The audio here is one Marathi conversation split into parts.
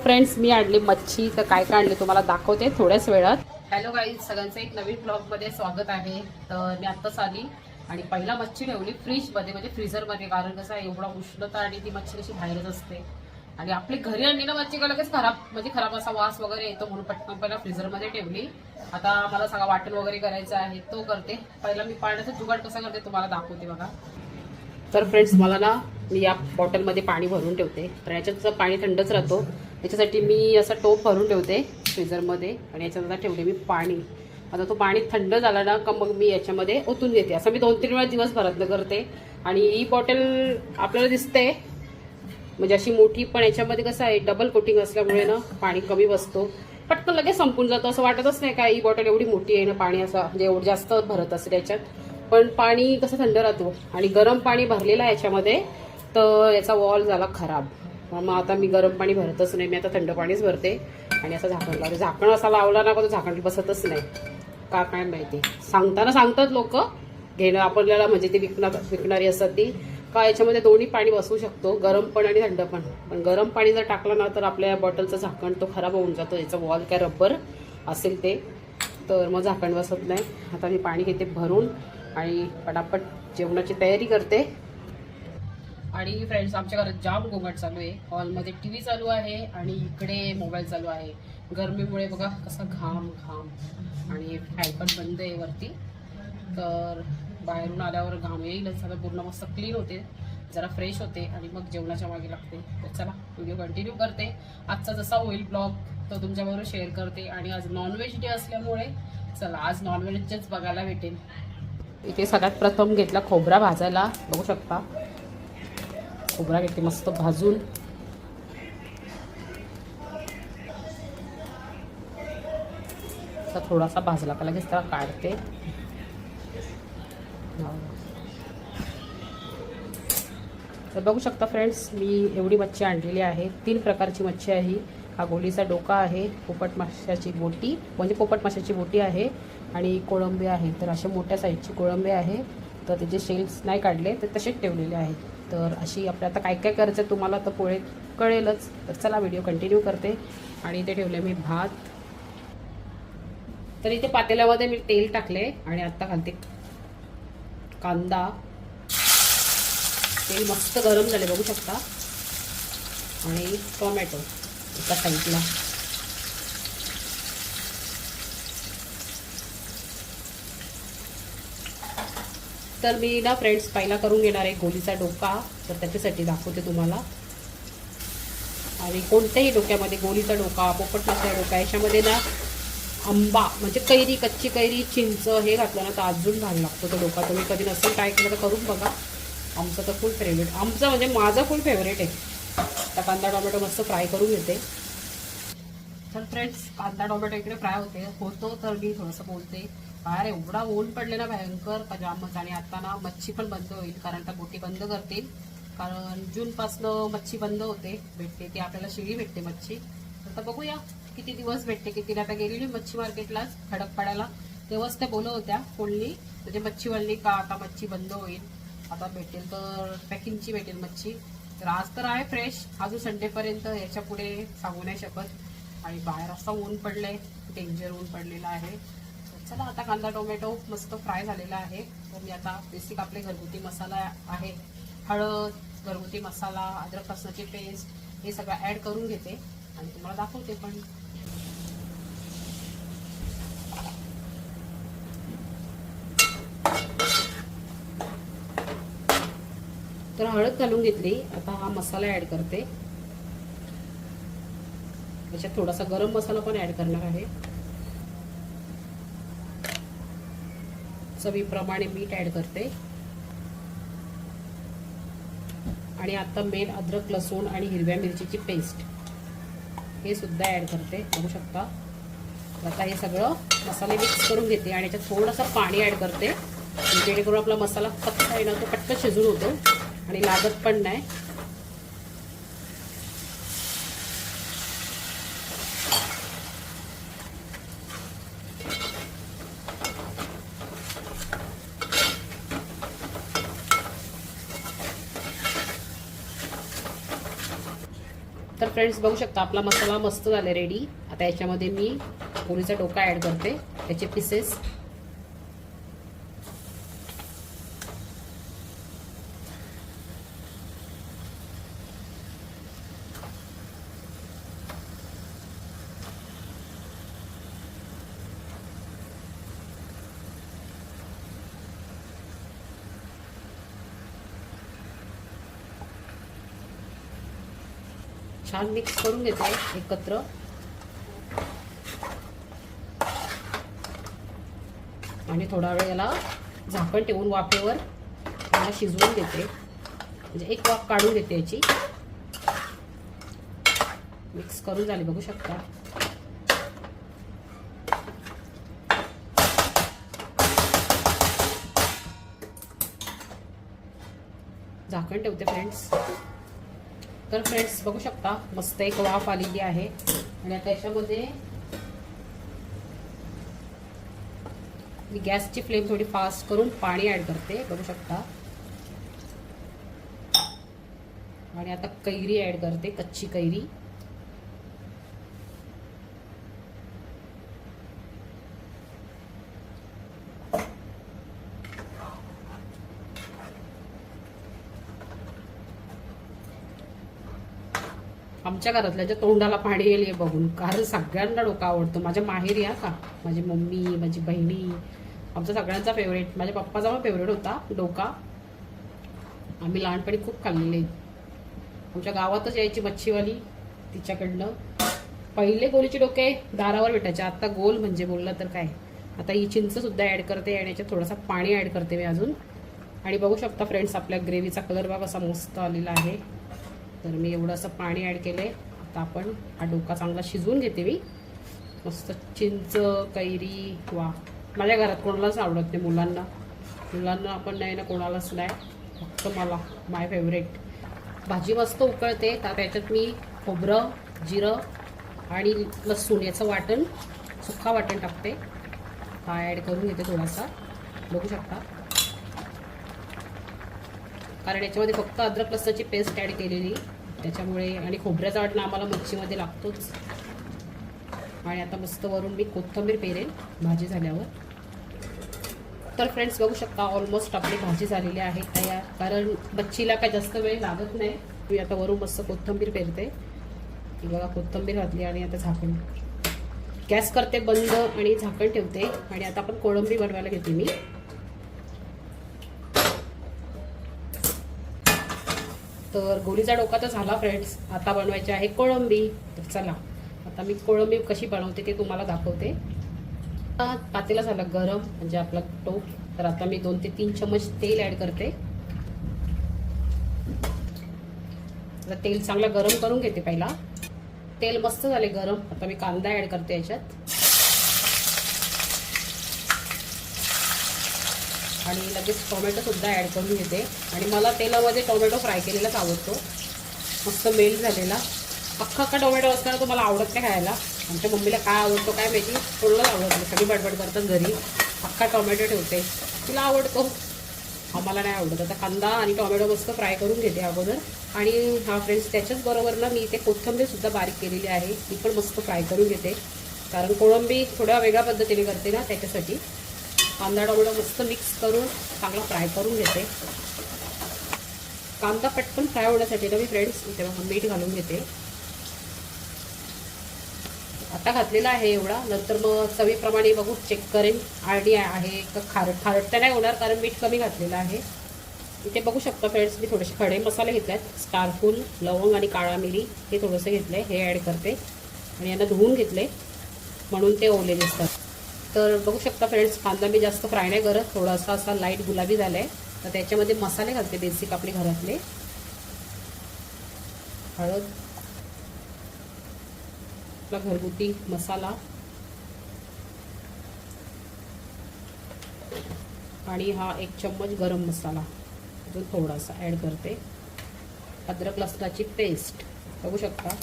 फ्रेंड्स, मी आणली मच्छी. तर काय काय आणले तुम्हाला दाखवते थोड्याच वेळात. हॅलो गाईज, सगळ्यांचं एक नवीन ब्लॉगमध्ये स्वागत आहे. तर मी आत्ताच आली आणि पहिला मच्छी ठेवली फ्रीजमध्ये, म्हणजे फ्रीझरमध्ये. कारण कसं आहे, एवढा उष्णता आणि ती मच्छी कशी बाहेरच असते. आणि आपली घरी आणली ना मच्छी का लगेच खराब असा वास वगैरे येतो, म्हणून पटकन पहिला फ्रीझरमध्ये ठेवली. आता मला सगळा वाटण वगैरे करायचं आहे, तो करते. पहिला मी पाण्याचा जुगाड कसा करते तुम्हाला दाखवते बघा. तर फ्रेंड्स, मला ना मी या बॉटलमध्ये पाणी भरून ठेवते. तर याच्यात पाणी थंडच राहतो, त्याच्यासाठी मी असा टोप भरून ठेवते फ्रीझरमध्ये. आणि याच्यात आता ठेवले मी पाणी. आता तो पाणी थंड झाला ना का मग मी याच्यामध्ये ओतून घेते. असं मी 2-3 वेळा दिवसभरातनं करते. आणि ही बॉटल आपल्याला दिसते म्हणजे अशी मोठी, पण याच्यामध्ये कसं आहे डबल कोटिंग असल्यामुळे ना पाणी कमी बसतो, पटकन लगेच संपून जातं. असं वाटतच नाही का ही बॉटल एवढी मोठी आहे ना, पाणी असं म्हणजे एवढं जास्त भरत असेल याच्यात. पण पाणी कसं थंड राहतो. आणि गरम पाणी भरलेलं आहे याच्यामध्ये, तर याचा वॉल झाला खराब. मग आता मी गरम पाणी भरतच नाही, मी आता थंड पाणीच भरते. आणि असं झाकण लावते. झाकण असा लावला ना का तो झाकण बसतच नाही, का काय माहिती. सांगतात लोक घेणं आपल्याला, म्हणजे ते विकणारी असतात ती, का याच्यामध्ये दोन्ही पाणी बसवू शकतो, गरम पण आणि थंड पण. पण गरम पाणी जर टाकलं ना तर आपल्या बॉटलचं झाकण तो खराब होऊन जातो. याचा वॉल काय रबर असेल ते, तर मग झाकण बसत नाही. आता मी पाणी घेते भरून आणि पटापट जेवणाची तयारी करते. आणि फ्रेंड्स, आमच्या घरात जाम गोंगाट चालू आहे. हॉलमध्ये टीव्ही चालू आहे आणि इकडे मोबाईल चालू आहे. गरमीमुळे बघा कसा घाम आणि फॅन पण बंद आहे वरती. तर बाहेरून आल्यावर घाम येईलच. आता पूर्ण मस्त क्लीन होते, जरा फ्रेश होते आणि मग जेवणाच्या मागे लागते. तर चला व्हिडिओ कंटिन्यू करते. आजचा जसा होईल ब्लॉग तो तुमच्याबरोबर शेअर करते. आणि आज नॉनव्हेज डे असल्यामुळे चला आज नॉनव्हेजच बघायला भेटेल. इथे सगळ्यात प्रथम घेतला खोबरा भाजायला, बघू शकता. खोबरा घेते मस्त भाजून. थोडासा भाजला का लगेच त्याला काढते. तर बघू शकता फ्रेंड्स, मी एवढी मच्छी आणलेली आहे. 3 प्रकारची मच्छी आहे. हा गोलीचा डोका आहे, पोपट माशाची बोटी म्हणजे पोपट माशाची बोटी आहे, आणि कोळंबे आहे. तर अशा मोठ्या साईजची कोळंबे आहे. तर त्याचे शेल्स नाही काढले, तर तसेच ठेवलेले आहेत. तर अशी आपल्या आता काय काय करायचं तुम्हाला तर पुढे कळेलच. तर चला व्हिडिओ कंटिन्यू करते. आणि इथे ठेवले मी भात. तर इथे पातेल्यामध्ये मी तेल टाकले आणि आता घालते कांदा. तेल मस्त गरम झाले बघू शकता. आणि टोमॅटो एका साईडला. तर मी ना फ्रेंड्स पहिला करून घेणार आहे गोलीचा डोका. तर त्याच्यासाठी दाखवते तुम्हाला. आणि कोणत्याही डोक्यामध्ये गोलीचा डोका, पोपट माशाचा डोका, याच्यामध्ये ना आंबा म्हणजे कैरी, कच्ची कैरी, चिंच हे घातलं ना तर अजून भारी लागतो तो डोका. तुम्ही कधी नसेल ट्राय केलं तर करून बघा. आमचं तर फुल फेवरेट, आमचं म्हणजे माझं फुल फेवरेट आहे. आता कांदा टोमॅटो मस्त फ्राय करून घेते. तर फ्रेंड्स, कांदा टोमॅटो इकडे फ्राय होतो तर मी थोडंसं बोलते. बाहेर एवढा ऊन पडले ना भयंकर का जामच. आणि आता ना मच्छी पण बंद होईल, कारण आता बोटी बंद करतील. कारण जूनपासनं मच्छी बंद होते, भेटते ती आपल्याला शिळी भेटते मच्छी. आता बघूया किती दिवस भेटते. कितीला आता गेलेली मच्छी मार्केटलाच खडकपाड्याला, तेव्हाच त्या बोलत होत्या कोणली म्हणजे मच्छीवाली का आता मच्छी बंद होईल, आता भेटेल तर पॅकिंगची भेटेल मच्छी. तर आज तर आहे फ्रेश, अजून संडेपर्यंत, याच्या पुढे सांगू नाही शकत. आणि बाहेर असं ऊन पडलंय, डेंजर ऊन पडलेलं आहे. चला आता कांदा टोमॅटो मस्त फ्राय झालेला आहे. तर मी आता बेसिक आपले घरगुती मसाला आहे, हळद, घरगुती मसाला, अद्रक लसणाची पेस्ट, हे सगळं ॲड करून घेते आणि तुम्हाला दाखवते पण. तर हळद घालून घेतली. आता हा मसाला ॲड करते. त्याच्यात थोडासा गरम मसाला पण ॲड करणार आहे. चवीप्रमाणे मीठ ॲड करते. आणि आता मेन अद्रक लसूण आणि हिरव्या मिरचीची पेस्ट हे सुद्धा ॲड करते, बघू शकता. आता हे सगळं मसाले मिक्स करून घेते आणि याच्यात थोडंसं पाणी ॲड करते, जेणेकरून आपला मसाला कच्चा आहे ना तो पटकन शिजून होतो आणि लागत पण नाही. फ्रेंड्स बघू शकता आपला मसाला मस्त झाला रेडी. आता याच्यामध्ये मी कोळीचा डोका ऍड करते, त्याचे पीसेस. छान मिक्स करून घेते एकत्र. आणि थोडा वेळ याला झाकण ठेवून वाफेवर याला शिजवून घेते. म्हणजे एक वाफ काढून घेते याची. मिक्स करून झाली बघू शकता. झाकण ठेवते फ्रेंड्स. तर फ्रेंड्स बघू शकता मस्त एक वाफ आलेली आहे. आणि त्याच्यामध्ये मी गॅसची फ्लेम थोडी फास्ट करून पाणी ऍड करते बघू शकता. आणि आता कैरी ऍड करते, कच्ची कैरी. आमच्या घरातल्याच्या तोंडाला पाणी येईल बघून, कारण सगळ्यांना डोका आवडतो. माझ्या माहेरी का माझी मम्मी, माझी बहिणी, आमचा सगळ्यांचा फेवरेट. माझ्या पप्पाचा पण फेवरेट होता डोका. आम्ही लहानपणी खूप खाल्लेले. आमच्या गावातच यायची मच्छीवाली, तिच्याकडनं पहिले गोलीचे डोके दारावर भेटायचे. आता गोल म्हणजे बोललं तर काय. आता ही चिंच सुद्धा ऍड करते आणि याच्यात थोडासा पाणी ऍड करते मी अजून. आणि बघू शकता फ्रेंड्स आपल्या ग्रेव्हीचा कलर बघा कसा मस्त आलेला आहे. तर मी एवढं असं पाणी ऍड केलंय. आता आपण हा डोका चांगला शिजवून घेते मी. मस्त चिंच कैरी. वा, माझ्या घरात कोणालाच आवडत नाही. मुलांना आपण नाही ना, कोणालाच नाही, फक्त मला. माय फेवरेट. भाजी मस्त उकळते. तर त्याच्यात मी खोबरं, जिरं आणि लसूण याचं वाटण, सुक्का वाटण टाकते. हा ऍड करून घेते थोडासा बघू शकता. कारण याच्यामध्ये फक्त अद्रक लसणाची पेस्ट ऍड केलेली त्याच्यामुळे. आणि खोबऱ्याचा वाटण आम्हाला मच्छीमध्ये लागतोच. आणि आता मस्त वरून मी कोथिंबीर पेरेन भाजी झाल्यावर. तर फ्रेंड्स बघू शकता ऑलमोस्ट आपली भाजी झालेली आहे तयार. कारण मच्छीला काय जास्त वेळ लागत नाही. मी आता वरून मस्त कोथिंबीर पेरते. ती बघा कोथिंबीर घातली. आणि आता झाकण, गॅस करते बंद आणि झाकण ठेवते. आणि आता आपण कोळंबी बनवायला घेते मी. तर गोलीचा डोका तर झाला फ्रेंड्स. आता बनवायची आहे कोळंबी. तर चला आता मी कोळंबी कशी बनवते ते तुम्हाला दाखवते. पातेला झाला गरम, म्हणजे आपला टोप. तर आता मी 2 ते 3 चमच तेल ऍड करते. आता तेल चांगलं गरम करून घेते पहिला. तेल मस्त झाले गरम. आता मी कांदा ऍड करते याच्यात. आणि लगेच टोमॅटो सुद्धा ऍड करून घेते. आणि मला तेलामध्ये टोमॅटो फ्राय केलेलाच आवडतो, मस्त मेल्ट झालेला. अख्खा टोमॅटो असताना तो मला आवडत नाही खायला. आमच्या मम्मीला काय आवडतो काय माहिती, थोडंच आवडतं. सगळी बडबड करतात घरी, अख्खा टोमॅटो ठेवते, तिला आवडतो, आम्हाला नाही आवडत. आता कांदा आणि टोमॅटो मस्त फ्राय करून घेते अगोदर. आणि हा फ्रेंड्स त्याच्याच बरोबर ना मी इथे कोथिंबीर सुद्धा बारीक केलेली आहे, ती पण मस्त फ्राय करून घेते. कारण कोळंबी थोड्या वेगळ्या पद्धतीने करते ना, त्याच्यासाठी कांदा टोमॅटो मस्त मिक्स करून चांगला फ्राय करून घेते. कांदा पटकन फ्राय होण्यासाठी ना मी फ्रेंड्स इथे मीठ घालून घेते. आता घातलेला आहे एवढा, नंतर मग चवीप्रमाणे बघू चेक करेन आणि आहे का खारट तर नाही होणार, कारण मीठ कमी घातलेलं आहे. इथे बघू शकता फ्रेंड्स मी थोडेसे खडे मसाले घेतले आहेत. स्टारफूल, लवंग आणि काळा मिरी हे थोडंसं घेतलं आहे, हे ॲड करते. आणि यांना धुवून घेतले म्हणून ते ओले दिसतात. तर बघू शकता फ्रेंड्स कांदा मी जास्त फ्राय नाही करत, थोडासा असा लाईट गुलाबी झाला आहे. तर त्याच्यामध्ये मसाले घालते बेसिक आपले घरातले. हळद, आपला घरगुती मसाला, आणि हा 1 चम्मच गरम मसाला अजून थोडासा ॲड करते. अद्रक लसणाची पेस्ट बघू शकता.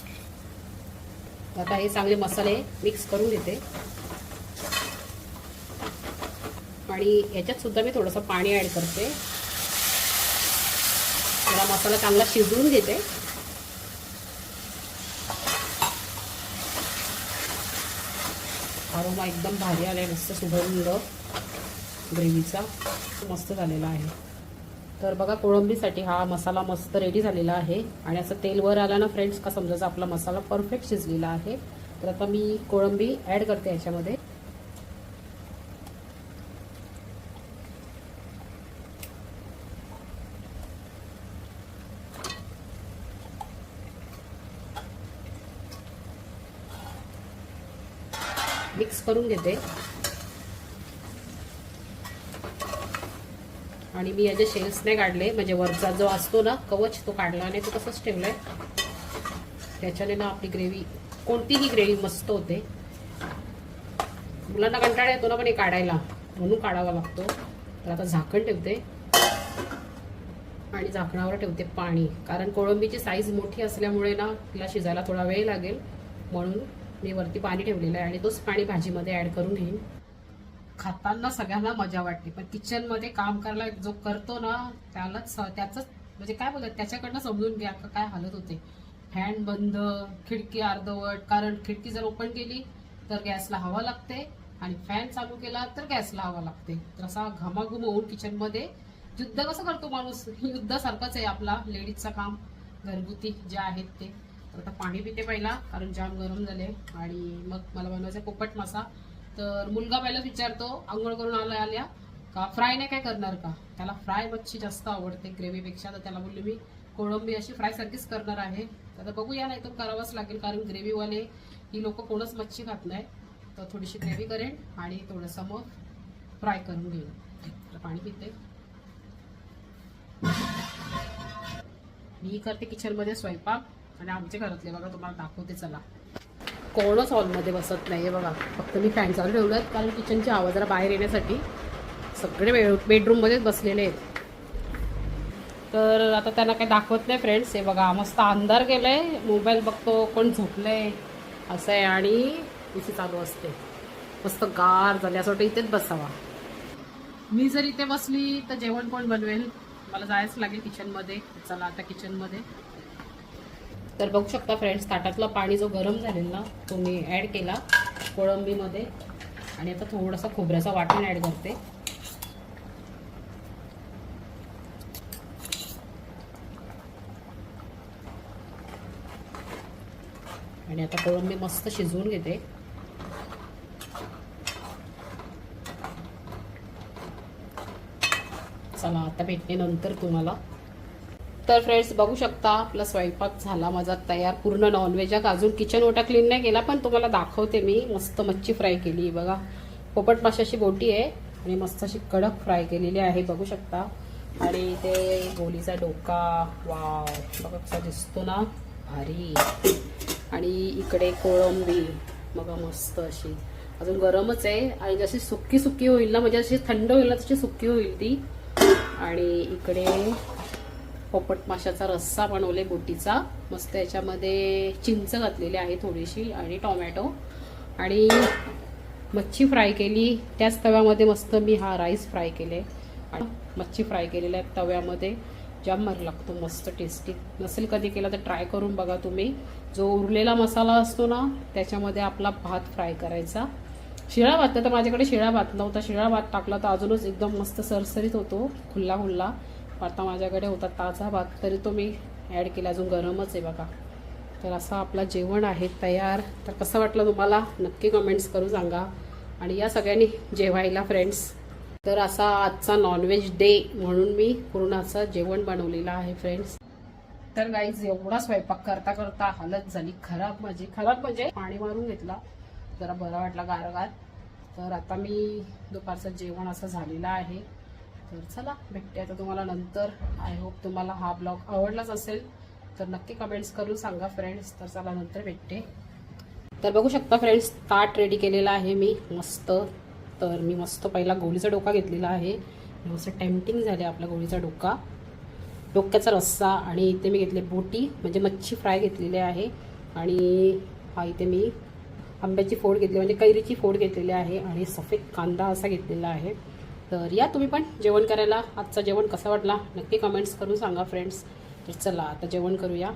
आता हे चांगले मसाले मिक्स करून घेते. आणि याच्यात सुद्धा मी थोडंसं पाणी ॲड करते. थोडा मसाला चांगला शिजवून घेते. अरोमा एकदम भारी आला आहे, मस्त सुगंध ग्रेव्हीचा मस्त झालेला आहे. तर बघा कोळंबीसाठी हा मसाला मस्त रेडी झालेला आहे. आणि असं तेल वर आला ना फ्रेंड्स का समजायचं आपला मसाला परफेक्ट शिजलेला आहे. तर आता मी कोळंबी ॲड करते याच्यामध्ये. मिक्स करून घेते. आणि मी याचे शेल्स नाही काढले, म्हणजे वरचा जो असतो ना कवच तो काढला नाही, तो तसंच ठेवलाय. त्याच्याने ना आपली ग्रेव्ही, कोणतीही ग्रेव्ही मस्त होते. मुलांना कंटाळा येतो ना पण हे काढायला, म्हणून काढावा लागतो. तर आता झाकण ठेवते आणि झाकणावर ठेवते पाणी, कारण कोळंबीची साईज मोठी असल्यामुळे ना तिला शिजायला थोडा वेळ लागेल, म्हणून मी वरती पाणी ठेवलेलं आहे. आणि तोच पाणी भाजीमध्ये ॲड करून घेईन. खाताना सगळ्यांना मजा वाटते, पण किचनमध्ये काम करायला जो करतो ना त्यालाच त्याच म्हणजे काय बोलतात त्याच्याकडनं समजून घ्या काय हालत होते. फॅन बंद, खिडकी अर्धवट, कारण खिडकी जर ओपन केली तर गॅसला हवा लागते आणि फॅन चालू केला तर गॅसला हवा लागते. तर असा घमाघूम होऊन किचनमध्ये युद्ध कसं करतो माणूस, युद्धासारखंच आहे आपला लेडीजचं काम घरगुती जे आहेत ते. तर आता पाणी पिते पहिला, कारण जाम गरम झाले. आणि मग मला बनवायचं पोपट मासा. तर मुलगा पहिलाच विचारतो आंघोळ करून आल्या का फ्राय नाही काय करणार का, त्याला फ्राय मच्छी जास्त आवडते ग्रेव्हीपेक्षा. तर त्याला बोलले मी कोळंबी अशी फ्राय सारखीच करणार आहे. तर बघूया, नाही तर करावंच लागेल, कारण ग्रेव्हीवाले ही लोक कोणच मच्छी खात नाही. तर थोडीशी ग्रेव्ही करेन आणि थोडंसं मग फ्राय करून घेईन. पाणी पिते. मी करते किचनमध्ये स्वयंपाक आणि आमच्या घरातले बघा तुम्हाला दाखवते. चला, कोणच हॉलमध्ये बसत नाही बघा, फक्त मी फॅन चालू ठेवलं कारण किचनची आवाज जरा बाहेर येण्यासाठी. सगळे बेडरूममध्येच बसलेले आहेत. तर आता त्यांना काही दाखवत नाही फ्रेंड्स. हे बघा मस्त अंधार गेलाय, मोबाईल बघतो, कोण झोपलंय असं आहे. आणि इथे चालू असते, मस्त गार झाले असं वाटतं इथेच बसावा. मी जर इथे बसली तर जेवण कोण बनवेल, मला जायच लागेल किचनमध्ये. चला आता किचनमध्ये. तर बघू शकता फ्रेंड्स, ताटातलं पाणी जो गरम झालेला ना तो मी ॲड केला कोळंबीमध्ये. आणि आता थोडासा खोबऱ्याचा वाटण ॲड करते. आणि आता कोळंबी मस्त शिजवून घेते. चला आता भेटते नंतर तुम्हाला. तर फ्रेंड्स बघू शकता आपला स्वयंपाक झाला माझा तयार, पूर्ण नॉनव्हेज. अजून किचन ओटा क्लीन नाही केला, पण तुम्हाला दाखवते मी. मस्त मच्छी फ्राय केली बघा, पोपट माशाची बोटी आहे आणि मस्त अशी कडक फ्राय केलेली आहे बघू शकता. आणि ते गोलीचा डोका, वाव बघा कसा दिसतो ना, भारी. आणि इकडे कोळंबी बघा मस्त अशी, अजून गरमच आहे. आणि जशी सुक्की सुक्की होईल ना, म्हणजे अशी थंड होईल ना तशी सुक्की होईल ती. आणि इकडे पोपट माशाचा रस्सा बनवले बोटीचा मस्त, याच्यामध्ये चिंच घातलेली आहे थोडीशी आणि टोमॅटो. आणि मच्छी फ्राय केली त्याच तव्यामध्ये. मस्त मी हा राईस फ्राय केले आणि मच्छी फ्राय केलेल्या आहे तव्यामध्ये. जाम भारी लागतो, मस्त टेस्टी. नसेल कधी केला तर ट्राय करून बघा तुम्ही. जो उरलेला मसाला असतो ना त्याच्यामध्ये आपला भात फ्राय करायचा. शिळा भात तर माझ्याकडे शिळा भात नव्हता, शिळा भात टाकला तर अजूनच एकदम मस्त सरसरीत होतो, खुल्ला खुल्ला. आता माझ्याकडे होता ताजा भात, तरी तो मी ॲड केला, अजून गरमच आहे बघा. तर असं आपलं जेवण आहे तयार. तर कसं वाटलं तुम्हाला नक्की कमेंट्स करून सांगा. आणि या सगळ्यांनी जेवायला फ्रेंड्स. तर असा आजचा नॉनव्हेज डे म्हणून मी पूर्ण असं जेवण बनवलेलं आहे फ्रेंड्स. तर गाईज एवढा स्वयंपाक करता करता हालत झाली खराब माझी. खराब म्हणजे पाणी मारून घेतला, जरा बरा वाटला गारगार. तर आता मी दुपारचं जेवण असं झालेलं आहे. तर चला भेटते आता तुम्हाला नंतर. आय होप तुम्हाला हा ब्लॉग आवडलाच असेल, तर नक्की कमेंट्स करून सांगा फ्रेंड्स. तर चला नंतर भेटते. तर बघू शकता फ्रेंड्स, ताट रेडी केलेला आहे मी मस्त. तर मी मस्त पहिला गोळीचा डोका घेतलेला आहे, मस्त टेम्पटिंग झाले आपला गोळीचा डोका, डोक्याचा रस्सा. आणि इथे मी घेतले बोटी म्हणजे मच्छी फ्राय घेतलेली आहे. आणि हा इथे मी आंब्याची फोड घेतली म्हणजे कैरीची फोड घेतलेली आहे. आणि सफेद कांदा असा घेतलेला आहे. तर या तुम्ही पण जेवण करायला. आजचं जेवण कसं वाटला नक्की कमेंट्स करून सांगा फ्रेंड्स. तर चला आता जेवण करूया.